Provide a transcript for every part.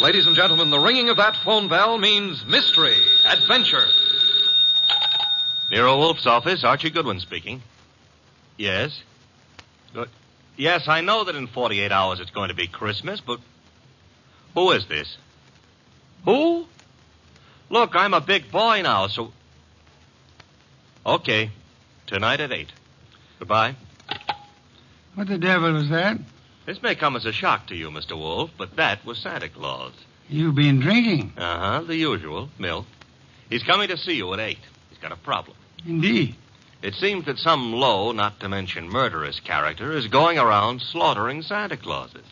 Ladies and gentlemen, the ringing of that phone bell means mystery, adventure. Nero Wolfe's office, Archie Goodwin speaking. Yes? Good. Yes, I know that in 48 hours it's going to be Christmas, but who is this? Who? Look, I'm a big boy now, so... Okay. Tonight at 8. Goodbye. What the devil was that? This may come as a shock to you, Mr. Wolfe, but that was Santa Claus. You've been drinking. Uh-huh, the usual, milk. He's coming to see you at 8. He's got a problem. Indeed. It seems that some low, not to mention murderous character is going around slaughtering Santa Clauses.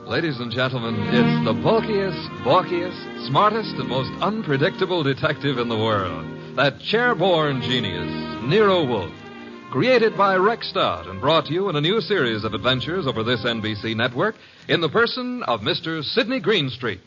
Ladies and gentlemen, it's the bulkiest, balkiest, smartest, and most unpredictable detective in the world. That chair-born genius, Nero Wolfe. Created by Rex Stott and brought to you in a new series of adventures over this NBC network in the person of Mr. Sydney Greenstreet.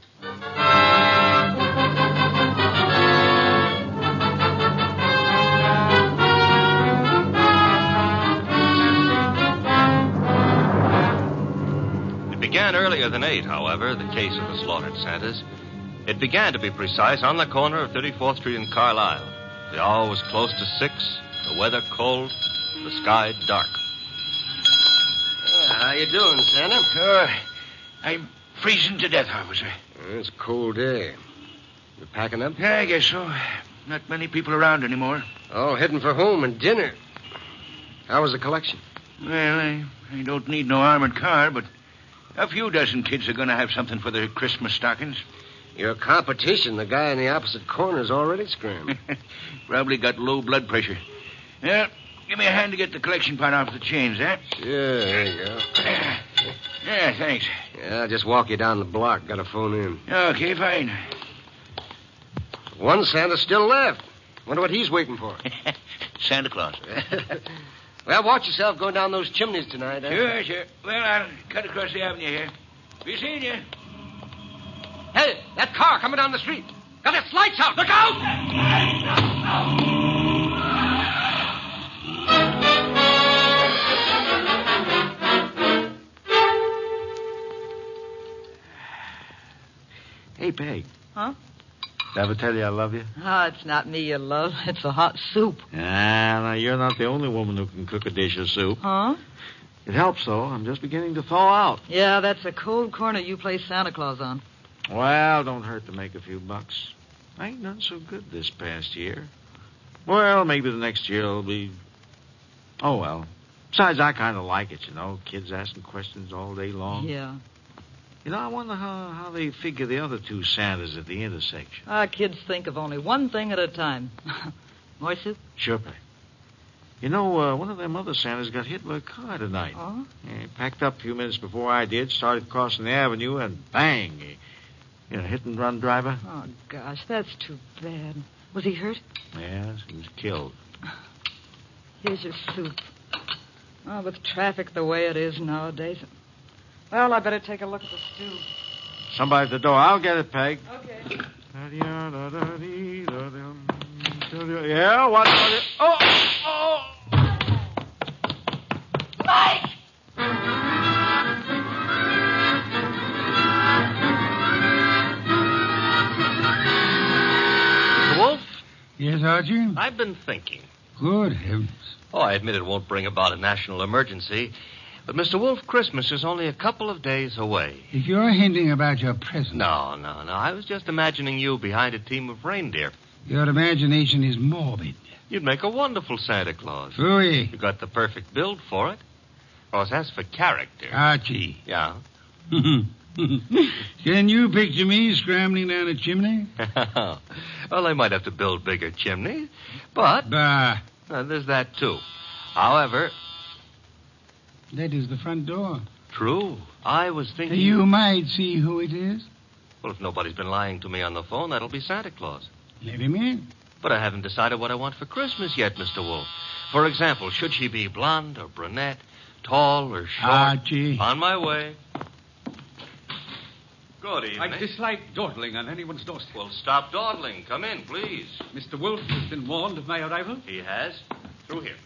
Began earlier than 8, however, the case of the slaughtered Santas. It began, to be precise, on the corner of 34th Street and Carlisle. The hour was close to 6, the weather cold, the sky dark. How you doing, Santa? I'm freezing to death, officer. It's a cold day. You packing up? Yeah, I guess so. Not many people around anymore. Oh, heading for home and dinner. How was the collection? Well, I don't need no armored car, but a few dozen kids are going to have something for their Christmas stockings. Your competition, the guy in the opposite corner, is already screaming. Probably got low blood pressure. Yeah, give me a hand to get the collection pot off the chains, eh? Sure, there you go. Yeah, thanks. Yeah, I'll just walk you down the block. Got to phone in. Okay, fine. One Santa still left. Wonder what he's waiting for. Santa Claus. Well, watch yourself going down those chimneys tonight, eh? Sure. Well, I'll cut across the avenue here. Be seeing you. Hey, that car coming down the street. Got its lights out. Look out! Hey, Peg. Huh? Did I ever tell you I love you? Oh, it's not me you love. It's the hot soup. Now, you're not the only woman who can cook a dish of soup. Huh? It helps, though. I'm just beginning to thaw out. Yeah, that's a cold corner you play Santa Claus on. Well, don't hurt to make a few bucks. I ain't done so good this past year. Well, maybe the next year will be... Oh, well. Besides, I kind of like it, you know. Kids asking questions all day long. Yeah. You know, I wonder how they figure the other two Santas at the intersection. Kids think of only one thing at a time. More soup? Sure, Peg. You know, one of them other Santas got hit by a car tonight. Oh? Yeah, he packed up a few minutes before I did, started crossing the avenue, and bang! Hit-and-run driver. Oh, gosh, that's too bad. Was he hurt? Yes, he was killed. Here's your soup. Oh, with traffic the way it is nowadays. Well, I better take a look at the stew. Somebody at the door. I'll get it, Peg. Okay. Yeah, what? Oh! Mike! Mr. Wolfe? Yes, Archie? I've been thinking. Good heavens. Oh, I admit it won't bring about a national emergency. But, Mr. Wolfe, Christmas is only a couple of days away. If you're hinting about your present... No. I was just imagining you behind a team of reindeer. Your imagination is morbid. You'd make a wonderful Santa Claus. Phooey. You got the perfect build for it. Of course, as for character... Archie. Yeah? Can you picture me scrambling down a chimney? Well, they might have to build bigger chimneys, but... Bah. There's that, too. However... That is the front door. True. I was thinking... You might see who it is. Well, if nobody's been lying to me on the phone, that'll be Santa Claus. Let him in. But I haven't decided what I want for Christmas yet, Mr. Wolfe. For example, should she be blonde or brunette, tall or short? Archie. On my way. Good evening. I dislike dawdling on anyone's doorstep. Well, stop dawdling. Come in, please. Mr. Wolfe has been warned of my arrival. He has. Through here.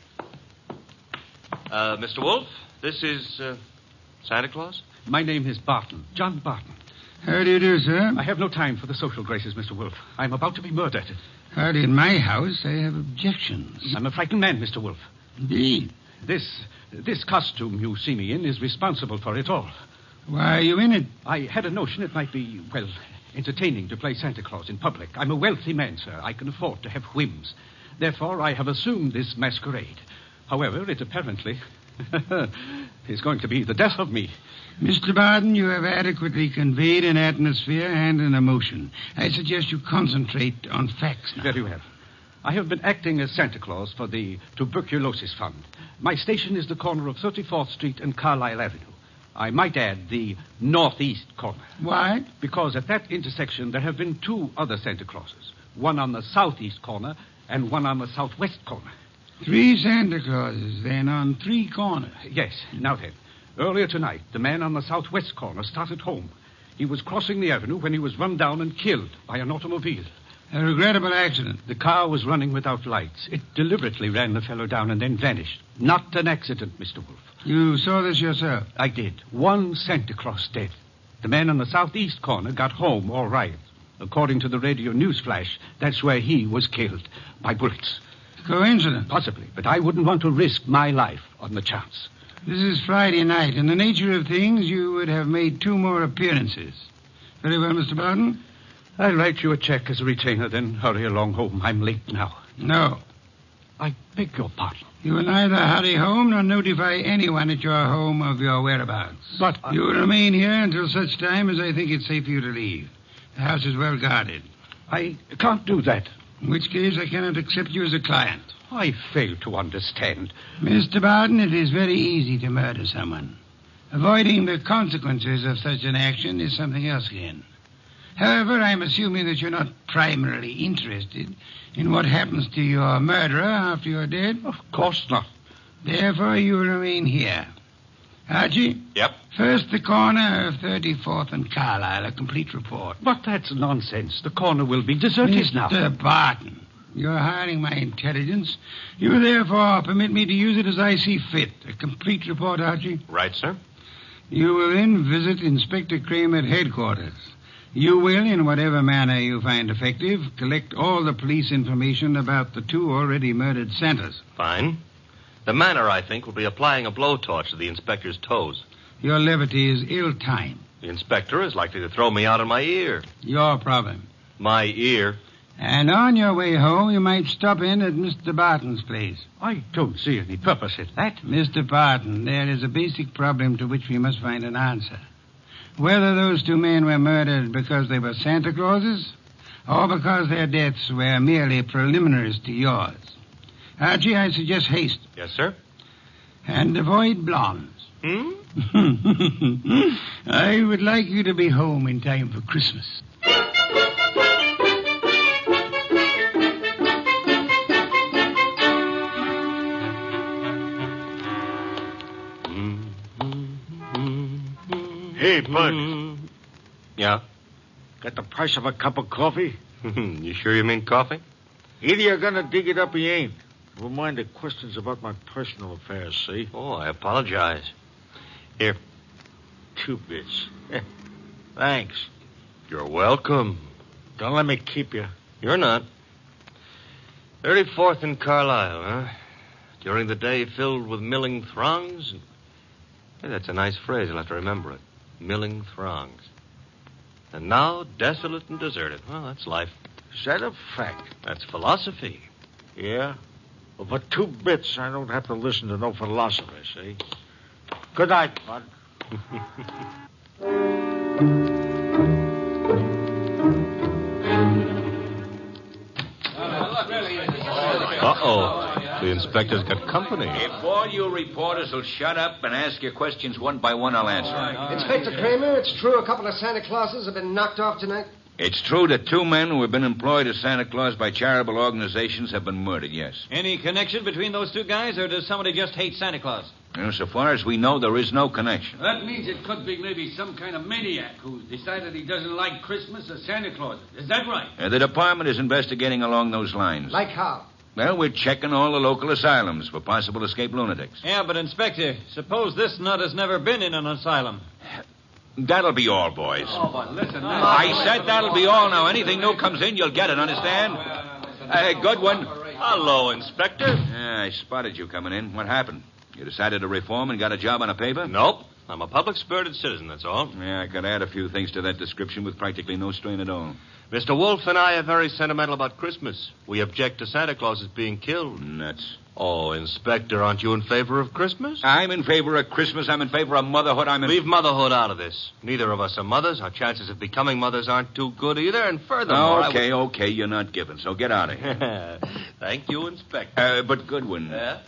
Mr. Wolfe, this is Santa Claus? My name is Barton, John Barton. How do you do, sir? I have no time for the social graces, Mr. Wolfe. I'm about to be murdered. Hardly in my house. I have objections. I'm a frightened man, Mr. Wolfe. Indeed. This costume you see me in is responsible for it all. Why are you in it? I had a notion it might be, well, entertaining to play Santa Claus in public. I'm a wealthy man, sir. I can afford to have whims. Therefore, I have assumed this masquerade. However, it apparently is going to be the death of me. Mr. Barton, you have adequately conveyed an atmosphere and an emotion. I suggest you concentrate on facts now. Very well. I have been acting as Santa Claus for the Tuberculosis Fund. My station is the corner of 34th Street and Carlisle Avenue. I might add the northeast corner. Why? Because at that intersection there have been two other Santa Clauses. One on the southeast corner and one on the southwest corner. 3 Santa Clauses, then, on 3 corners. Yes. Now then, earlier tonight, the man on the southwest corner started home. He was crossing the avenue when he was run down and killed by an automobile. A regrettable accident. The car was running without lights. It deliberately ran the fellow down and then vanished. Not an accident, Mr. Wolfe. You saw this yourself? I did. 1 Santa Claus dead. The man on the southeast corner got home all right. According to the radio news flash, that's where he was killed by bullets. Coincidence? Possibly, but I wouldn't want to risk my life on the chance. This is Friday night. In the nature of things, you would have made 2 more appearances. Very well, Mr. Barton. I'll write you a check as a retainer, then hurry along home. I'm late now. No. I beg your pardon. You will neither hurry home nor notify anyone at your home of your whereabouts. But you will remain here until such time as I think it's safe for you to leave. The house is well guarded. I can't do that. In which case, I cannot accept you as a client. I fail to understand. Mr. Barton, it is very easy to murder someone. Avoiding the consequences of such an action is something else again. However, I'm assuming that you're not primarily interested in what happens to your murderer after you're dead. Of course not. Therefore, you will remain here. Archie? Yep. First, the corner of 34th and Carlisle, a complete report. But that's nonsense. The corner will be deserted now. Mr. Barton, you're hiring my intelligence. You therefore permit me to use it as I see fit. A complete report, Archie? Right, sir. You will then visit Inspector Cramer at headquarters. You will, in whatever manner you find effective, collect all the police information about the 2 already murdered Santas. Fine. The manner, I think, will be applying a blowtorch to the inspector's toes. Your levity is ill-timed. The inspector is likely to throw me out of my ear. Your problem. My ear? And on your way home, you might stop in at Mr. Barton's place. I don't see any purpose in that. Mr. Barton, there is a basic problem to which we must find an answer. Whether those 2 men were murdered because they were Santa Clauses or because their deaths were merely preliminaries to yours. Archie, I suggest haste. Yes, sir. And avoid blondes. I would like you to be home in time for Christmas. Hey, Bud. Yeah? Got the price of a cup of coffee? You sure you mean coffee? Either you're gonna dig it up or you ain't. Never mind the questions about my personal affairs, see? Oh, I apologize. Here. 2 bits. Thanks. You're welcome. Don't let me keep you. You're not. 34th and Carlisle, huh? During the day filled with milling throngs. Hey, that's a nice phrase. I'll have to remember it. Milling throngs. And now desolate and deserted. Well, that's life. Is that a fact? That's philosophy. Yeah? Well, for 2 bits, I don't have to listen to no philosopher, see? Good night, Bud. Uh-oh. The inspector's got company. If all you reporters will shut up and ask your questions one by one, I'll answer them. Inspector Cramer, it's true a couple of Santa Clauses have been knocked off tonight? It's true that 2 men who have been employed as Santa Claus by charitable organizations have been murdered, yes. Any connection between those 2 guys, or does somebody just hate Santa Claus? Well, so far as we know, there is no connection. That means it could be maybe some kind of maniac who's decided he doesn't like Christmas or Santa Claus. Is that right? The department is investigating along those lines. Like how? Well, we're checking all the local asylums for possible escaped lunatics. Yeah, but, Inspector, suppose this nut has never been in an asylum. That'll be all, boys. Oh, but listen, I said that'll be all. Now, anything new comes in, you'll get it, understand? Good one. Hello, Inspector. Yeah, I spotted you coming in. What happened? You decided to reform and got a job on a paper? Nope. I'm a public-spirited citizen, that's all. Yeah, I could add a few things to that description with practically no strain at all. Mr. Wolfe and I are very sentimental about Christmas. We object to Santa Claus's being killed. Nuts. Oh, Inspector, aren't you in favor of Christmas? I'm in favor of Christmas. I'm in favor of motherhood. Leave motherhood out of this. Neither of us are mothers. Our chances of becoming mothers aren't too good either. And furthermore... Okay, you're not giving, so get out of here. Thank you, Inspector. But Goodwin, Yeah?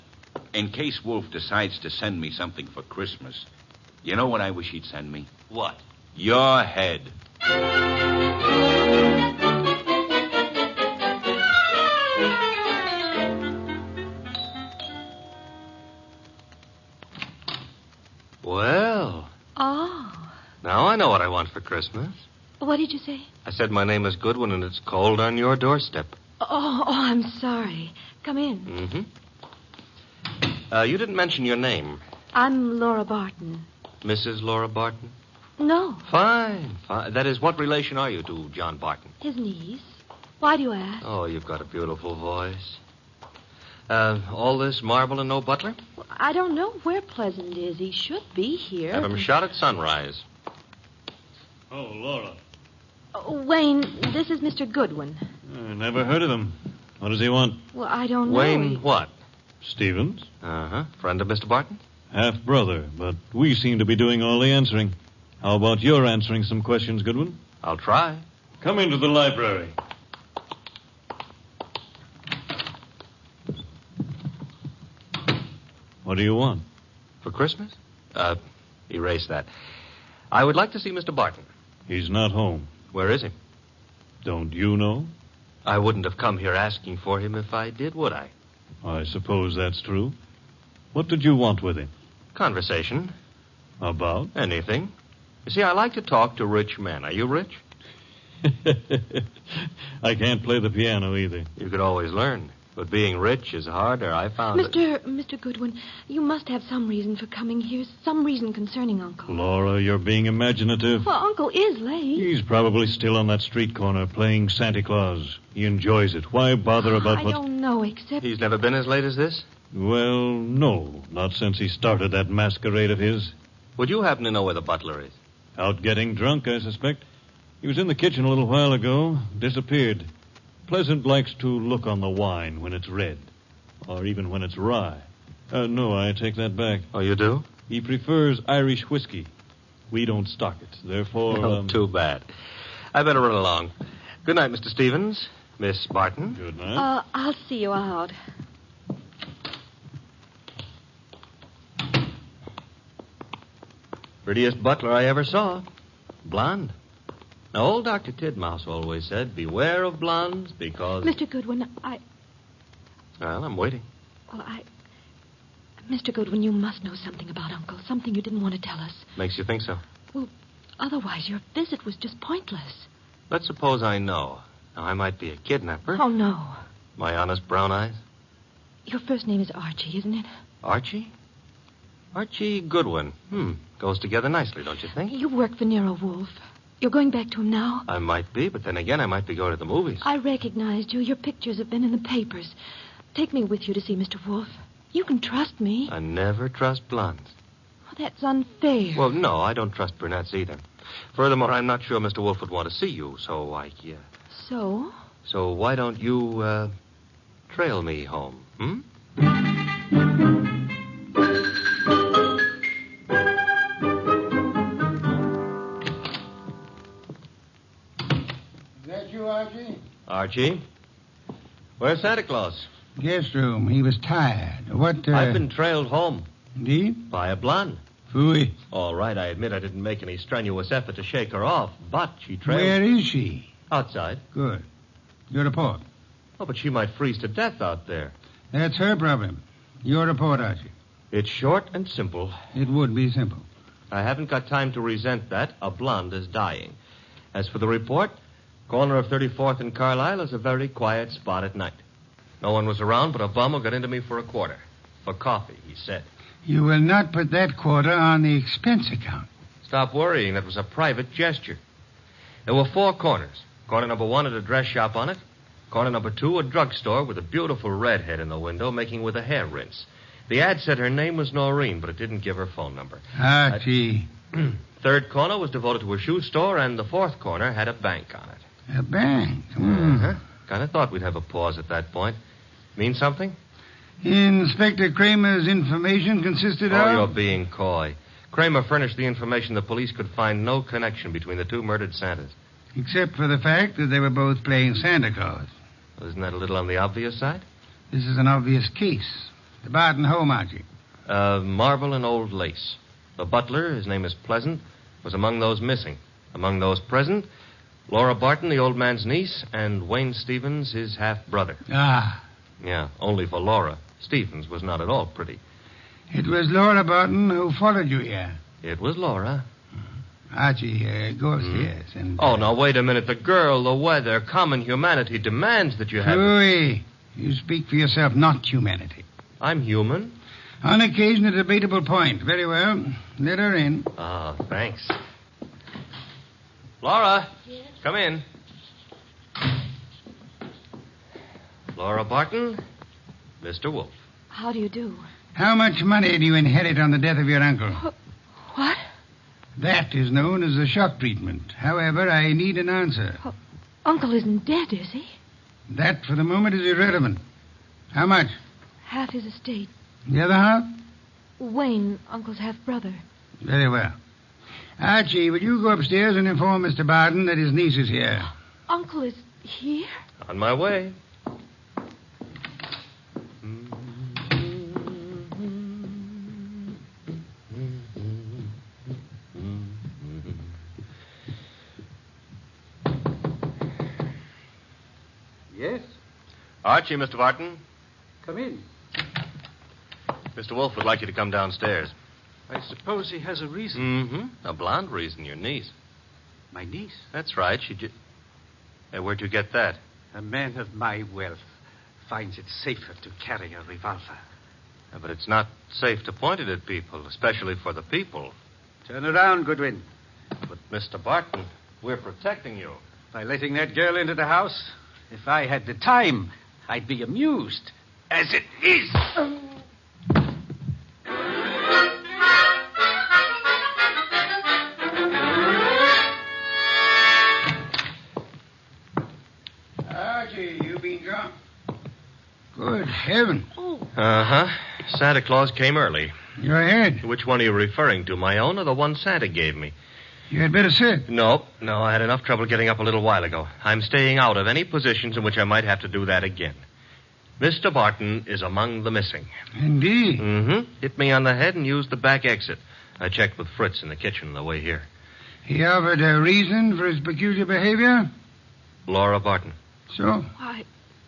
in case Wolfe decides to send me something for Christmas, you know what I wish he'd send me? What? Your head. Well, Oh. now I know what I want for Christmas. What did you say? I said my name is Goodwin and it's cold on your doorstep. Oh, I'm sorry. Come in. Mm-hmm. You didn't mention your name. I'm Laura Barton. Mrs. Laura Barton? No, Fine. That is, what relation are you to John Barton? his niece. Why do you ask? Oh, you've got a beautiful voice. All this marble and no butler? Well, I don't know where Pleasant is. He should be here. Have him shot at sunrise. Oh, Laura. Wayne, this is Mr. Goodwin. I never heard of him. What does he want? Well, I don't know. Wayne what? Stevens? Uh-huh. Friend of Mr. Barton? Half-brother, but we seem to be doing all the answering. How about your answering some questions, Goodwin? I'll try. Come into the library. What do you want? For Christmas? Erase that. I would like to see Mr. Barton. He's not home. Where is he? Don't you know? I wouldn't have come here asking for him if I did, would I? I suppose that's true. What did you want with him? Conversation. About? Anything. You see, I like to talk to rich men. Are you rich? I can't play the piano either. You could always learn. But being rich is harder, I found it. Mr. Goodwin, you must have some reason for coming here. Some reason concerning Uncle. Laura, you're being imaginative. Well, Uncle is late. He's probably still on that street corner playing Santa Claus. He enjoys it. Why bother about I what... don't know, except... He's never been as late as this? Well, no. Not since he started that masquerade of his. Would you happen to know where the butler is? Out getting drunk, I suspect. He was in the kitchen a little while ago. Disappeared. Pleasant likes to look on the wine when it's red. Or even when it's rye. No, I take that back. Oh, you do? He prefers Irish whiskey. We don't stock it. Therefore... Oh, too bad. I better run along. Good night, Mr. Stevens. Miss Barton. Good night. I'll see you out. Prettiest butler I ever saw. Blonde. Now, old Dr. Tidmouse always said, beware of blondes because... Mr. Goodwin, Well, I'm waiting. Well, Mr. Goodwin, you must know something about Uncle. Something you didn't want to tell us. Makes you think so? Well, otherwise your visit was just pointless. Let's suppose I know. Now, I might be a kidnapper. Oh, no. My honest brown eyes. Your first name is Archie, isn't it? Archie? Archie Goodwin. Goes together nicely, don't you think? You work for Nero Wolfe. You're going back to him now? I might be, but then again, I might be going to the movies. I recognized you. Your pictures have been in the papers. Take me with you to see Mr. Wolfe. You can trust me. I never trust blondes. Oh, that's unfair. Well, no, I don't trust brunettes either. Furthermore, I'm not sure Mr. Wolfe would want to see you, so So? So why don't you, trail me home, Is that you, Archie? Archie? Where's Santa Claus? Guest room. He was tired. What, I've been trailed home. Indeed? By a blonde. Phooey. All right, I admit I didn't make any strenuous effort to shake her off, but she trailed... Where is she? Outside. Good. Your report. Oh, but she might freeze to death out there. That's her problem. Your report, Archie. It's short and simple. It would be simple. I haven't got time to resent that. A blonde is dying. As for the report, corner of 34th and Carlisle is a very quiet spot at night. No one was around but a bum who got into me for a quarter. For coffee, he said. You will not put that quarter on the expense account. Stop worrying. That was a private gesture. There were 4 corners. Corner number 1 had a dress shop on it. Corner number 2, a drugstore with a beautiful redhead in the window making with a hair rinse. The ad said her name was Noreen, but it didn't give her phone number. Gee. 3rd corner was devoted to a shoe store, and the 4th corner had a bank on it. A bank? Kind of thought we'd have a pause at that point. Mean something? Inspector Cramer's information consisted of... Oh, you're being coy. Cramer furnished the information the police could find no connection between the 2 murdered Santas. Except for the fact that they were both playing Santa Claus. Well, isn't that a little on the obvious side? This is an obvious case. The Barton home, Archie. Marble and old lace. The butler, his name is Pleasant, was among those missing. Among those present, Laura Barton, the old man's niece, and Wayne Stevens, his half-brother. Ah. Yeah, only for Laura. Stevens was not at all pretty. It was Laura Barton who followed you here. It was Laura. Archie, go upstairs and... Oh, now, wait a minute. The girl, the weather, common humanity demands that you have... Ploy. You speak for yourself, not humanity. I'm human. On occasion, a debatable point. Very well. Let her in. Oh, thanks. Laura. Yes? Come in. Laura Barton, Mr. Wolfe. How do you do? How much money do you inherit on the death of your uncle? What? That is known as the shock treatment. However, I need an answer. Uncle isn't dead, is he? That, for the moment, is irrelevant. How much? Half his estate. The other half? Wayne, Uncle's half-brother. Very well. Archie, will you go upstairs and inform Mr. Barton that his niece is here? Uncle is here? On my way. Yes? Archie, Mr. Barton. Come in. Mr. Wolfe would like you to come downstairs. I suppose he has a reason. Mm-hmm. A blonde reason, your niece. My niece? That's right. Hey, where'd you get that? A man of my wealth finds it safer to carry a revolver. Yeah, but it's not safe to point it at people, especially for the people. Turn around, Goodwin. But, Mr. Barton, we're protecting you. By letting that girl into the house, if I had the time, I'd be amused. As it is. Archie, you been drunk? Good heaven. Uh-huh. Santa Claus came early. Your head. Which one are you referring to, my own or the one Santa gave me? You had better sit. No, I had enough trouble getting up a little while ago. I'm staying out of any positions in which I might have to do that again. Mr. Barton is among the missing. Indeed. Mm-hmm. Hit me on the head and used the back exit. I checked with Fritz in the kitchen on the way here. He offered a reason for his peculiar behavior? Laura Barton. So?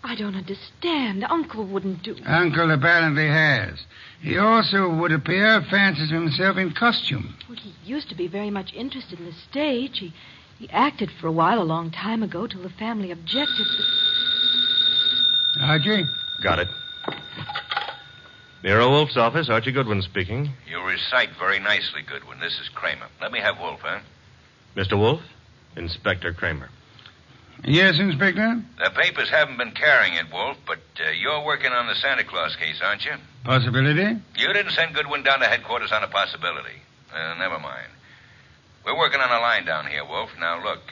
I don't understand. Uncle wouldn't do... Uncle apparently has. He also, would appear, fancies himself in costume. Well, he used to be very much interested in the stage. He acted for a while a long time ago till the family objected. Archie? Got it. Nero Wolfe's office, Archie Goodwin speaking. You recite very nicely, Goodwin. This is Cramer. Let me have Wolfe, huh? Mr. Wolfe? Inspector Cramer. Yes, Inspector? The papers haven't been carrying it, Wolfe, but you're working on the Santa Claus case, aren't you? Possibility? You didn't send Goodwin down to headquarters on a possibility. Never mind. We're working on a line down here, Wolfe. Now, look,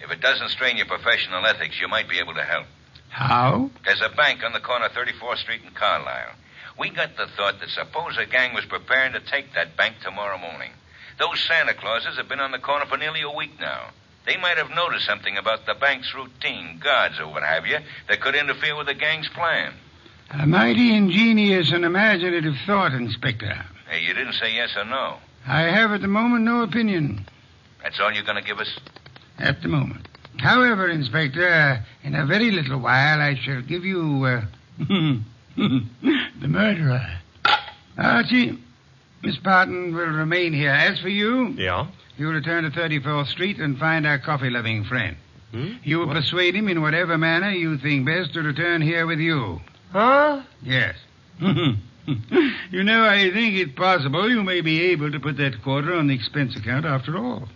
if it doesn't strain your professional ethics, you might be able to help. How? There's a bank on the corner of 34th Street and Carlisle. We got the thought that suppose a gang was preparing to take that bank tomorrow morning. Those Santa Clauses have been on the corner for nearly a week now. They might have noticed something about the bank's routine, guards or what have you, that could interfere with the gang's plan. A mighty ingenious and imaginative thought, Inspector. Hey, you didn't say yes or no. I have at the moment no opinion. That's all you're going to give us? At the moment. However, Inspector, in a very little while I shall give you, the murderer. Archie, Miss Barton will remain here. As for you, Yeah? you will return to 34th Street and find our coffee-loving friend. Hmm? You will persuade him in whatever manner you think best to return here with you. Huh? Yes. You know, I think it possible you may be able to put that quarter on the expense account after all.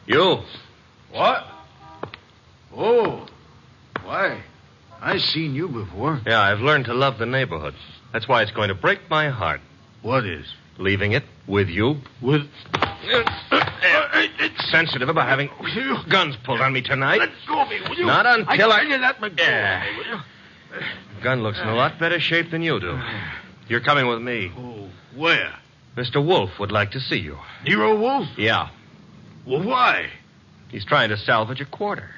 You. What? Oh, why? I've seen you before. Yeah, I've learned to love the neighborhood. That's why it's going to break my heart. What is? Leaving it with you. With... It's sensitive about having guns pulled on me tonight. Let go of me, will you? Not until I tell you that, McGill. Yeah. Will you? Gun looks in a lot better shape than you do. You're coming with me. Oh, where? Mr. Wolfe would like to see you. Nero Wolfe? Yeah. Well, why? He's trying to salvage a quarter.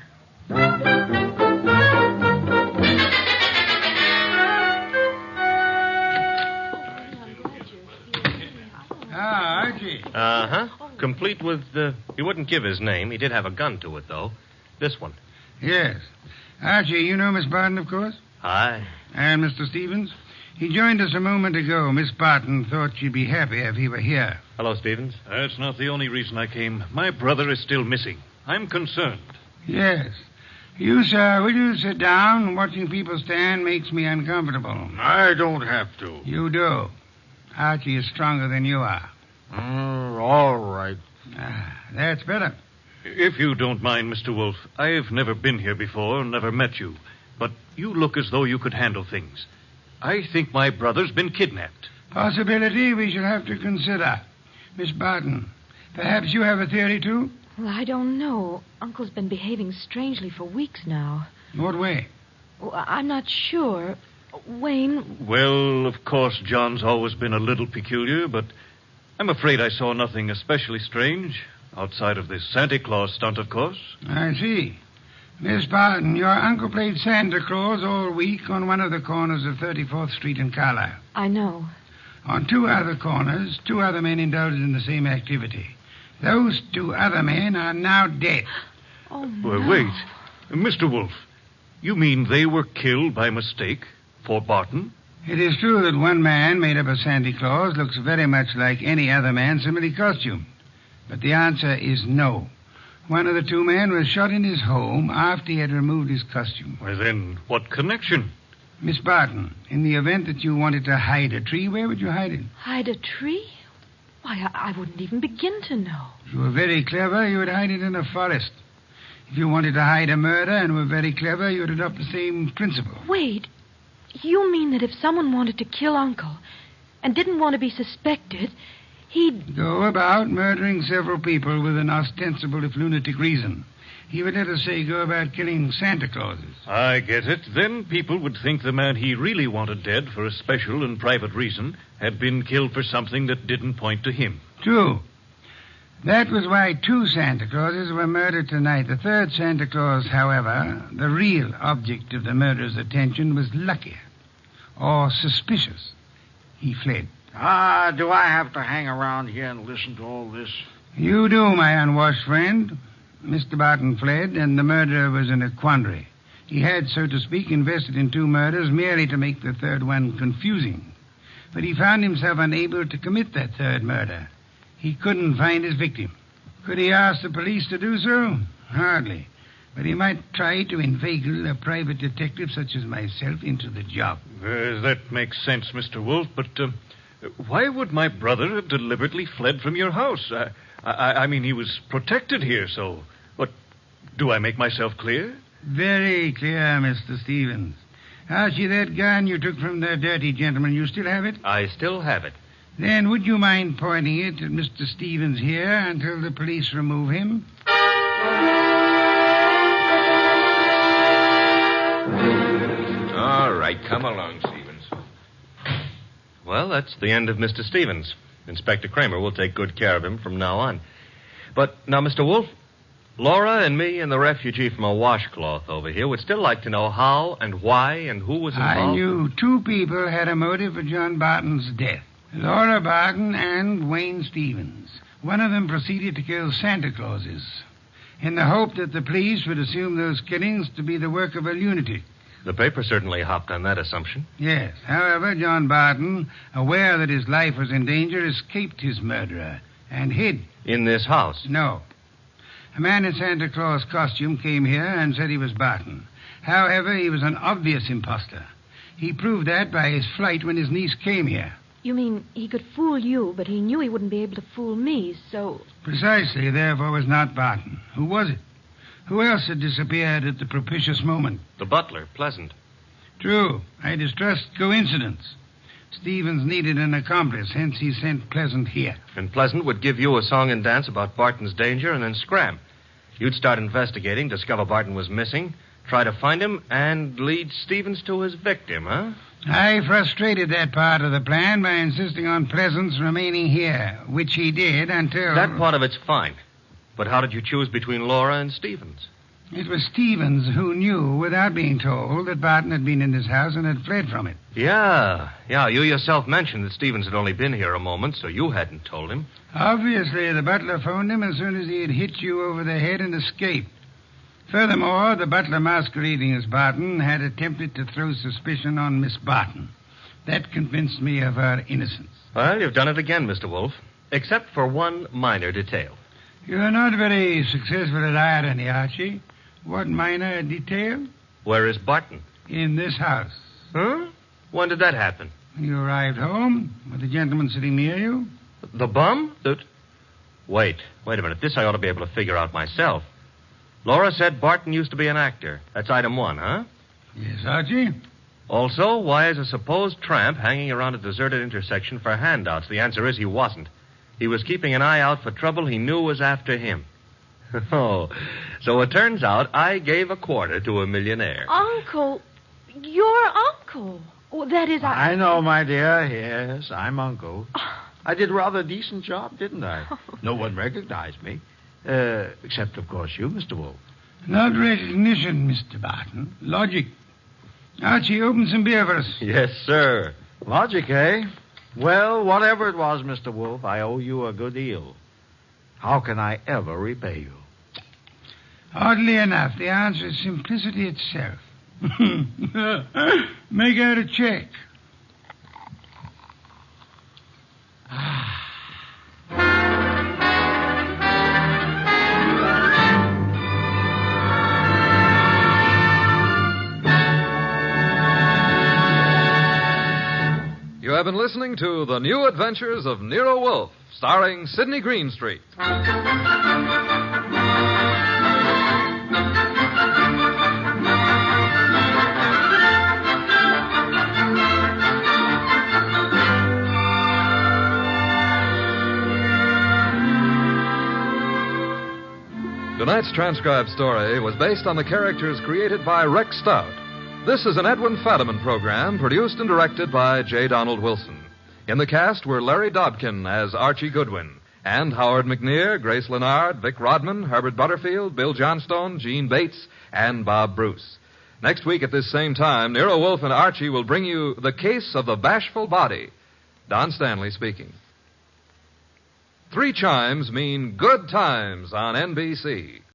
Archie. Uh-huh. Complete with, he wouldn't give his name. He did have a gun to it, though. This one. Yes. Archie, you know Miss Barton, of course? Hi. And Mr. Stevens? He joined us a moment ago. Miss Barton thought she'd be happy if he were here. Hello, Stevens. That's not the only reason I came. My brother is still missing. I'm concerned. Yes. You, sir, will you sit down? Watching people stand makes me uncomfortable. I don't have to. You do. Archie is stronger than you are. All right. That's better. If you don't mind, Mr. Wolfe, I've never been here before, never met you. But you look as though you could handle things. I think my brother's been kidnapped. Possibility we shall have to consider. Miss Barton, perhaps you have a theory, too? Well, I don't know. Uncle's been behaving strangely for weeks now. What way? Oh, I'm not sure. Wayne, Well, of course, John's always been a little peculiar, but I'm afraid I saw nothing especially strange. Outside of this Santa Claus stunt, of course. I see. Miss Barton, your uncle played Santa Claus all week on one of the corners of 34th Street in Carlisle. I know. On two other corners, two other men indulged in the same activity. Those two other men are now dead. Oh, no. Well, wait. Mr. Wolfe, you mean they were killed by mistake? Fort Barton? It is true that one man made up as Santa Claus looks very much like any other man similarly costumed. But the answer is no. One of the two men was shot in his home after he had removed his costume. Well, then, what connection? Miss Barton, in the event that you wanted to hide a tree, where would you hide it? Hide a tree? Why, I wouldn't even begin to know. If you were very clever, you would hide it in a forest. If you wanted to hide a murder and were very clever, you would adopt the same principle. Wait. You mean that if someone wanted to kill Uncle and didn't want to be suspected, he'd... Go about murdering several people with an ostensible, if lunatic, reason. He would, let us say, go about killing Santa Clauses. I get it. Then people would think the man he really wanted dead for a special and private reason had been killed for something that didn't point to him. True. That was why two Santa Clauses were murdered tonight. The third Santa Claus, however, the real object of the murderer's attention, was luckier or suspicious. He fled. Do I have to hang around here and listen to all this? You do, my unwashed friend. Mr. Barton fled, and the murderer was in a quandary. He had, so to speak, invested in two murders merely to make the third one confusing. But he found himself unable to commit that third murder. He couldn't find his victim. Could he ask the police to do so? Hardly. But he might try to inveigle a private detective such as myself into the job. That makes sense, Mr. Wolfe, but why would my brother have deliberately fled from your house? I mean, he was protected here, so... What, do I make myself clear? Very clear, Mr. Stevens. Archie, that gun you took from the dirty gentleman, you still have it? I still have it. Then would you mind pointing it at Mr. Stevens here until the police remove him? All right, come along, Stevens. Well, that's the end of Mr. Stevens. Inspector Cramer will take good care of him from now on. But now, Mr. Wolfe, Laura and me and the refugee from a washcloth over here would still like to know how and why and who was involved. I knew two people had a motive for John Barton's death. Laura Barton and Wayne Stevens. One of them proceeded to kill Santa Clauses in the hope that the police would assume those killings to be the work of a lunatic. The paper certainly hopped on that assumption. Yes. However, John Barton, aware that his life was in danger, escaped his murderer and hid. In this house? No. A man in Santa Claus costume came here and said he was Barton. However, he was an obvious imposter. He proved that by his flight when his niece came here. You mean he could fool you, but he knew he wouldn't be able to fool me, so... Precisely, therefore, was not Barton. Who was it? Who else had disappeared at the propitious moment? The butler, Pleasant. True. I distrust coincidence. Stevens needed an accomplice, hence he sent Pleasant here. And Pleasant would give you a song and dance about Barton's danger and then scram. You'd start investigating, discover Barton was missing, try to find him, and lead Stevens to his victim, huh? I frustrated that part of the plan by insisting on Pleasant's remaining here, which he did until... That part of it's fine. But how did you choose between Laura and Stevens? It was Stevens who knew, without being told, that Barton had been in this house and had fled from it. Yeah. You yourself mentioned that Stevens had only been here a moment, so you hadn't told him. Obviously, the butler phoned him as soon as he had hit you over the head and escaped. Furthermore, the butler masquerading as Barton had attempted to throw suspicion on Miss Barton. That convinced me of her innocence. Well, you've done it again, Mr. Wolfe, except for one minor detail. You're not very successful at irony, Archie. What minor detail? Where is Barton? In this house. Huh? When did that happen? When you arrived home, with the gentleman sitting near you. The bum? Wait a minute. This I ought to be able to figure out myself. Laura said Barton used to be an actor. That's item one, huh? Yes, Archie. Also, why is a supposed tramp hanging around a deserted intersection for handouts? The answer is he wasn't. He was keeping an eye out for trouble he knew was after him. Oh, so it turns out I gave a quarter to a millionaire. Uncle, your uncle. Oh, that is... I know, my dear. Yes, I'm Uncle. I did a rather decent job, didn't I? No one recognized me. Except, of course, you, Mr. Wolfe. Not recognition, Mr. Barton. Logic. Archie, open some beer for us. Yes, sir. Logic, eh? Well, whatever it was, Mr. Wolfe, I owe you a good deal. How can I ever repay you? Oddly enough, the answer is simplicity itself. Make out a check. You have been listening to The New Adventures of Nero Wolfe, starring Sydney Greenstreet. Tonight's transcribed story was based on the characters created by Rex Stout. This is an Edwin Fadiman program produced and directed by J. Donald Wilson. In the cast were Larry Dobkin as Archie Goodwin, and Howard McNear, Grace Lennard, Vic Rodman, Herbert Butterfield, Bill Johnstone, Gene Bates, and Bob Bruce. Next week at this same time, Nero Wolfe and Archie will bring you The Case of the Bashful Body. Don Stanley speaking. 3 chimes mean good times on NBC.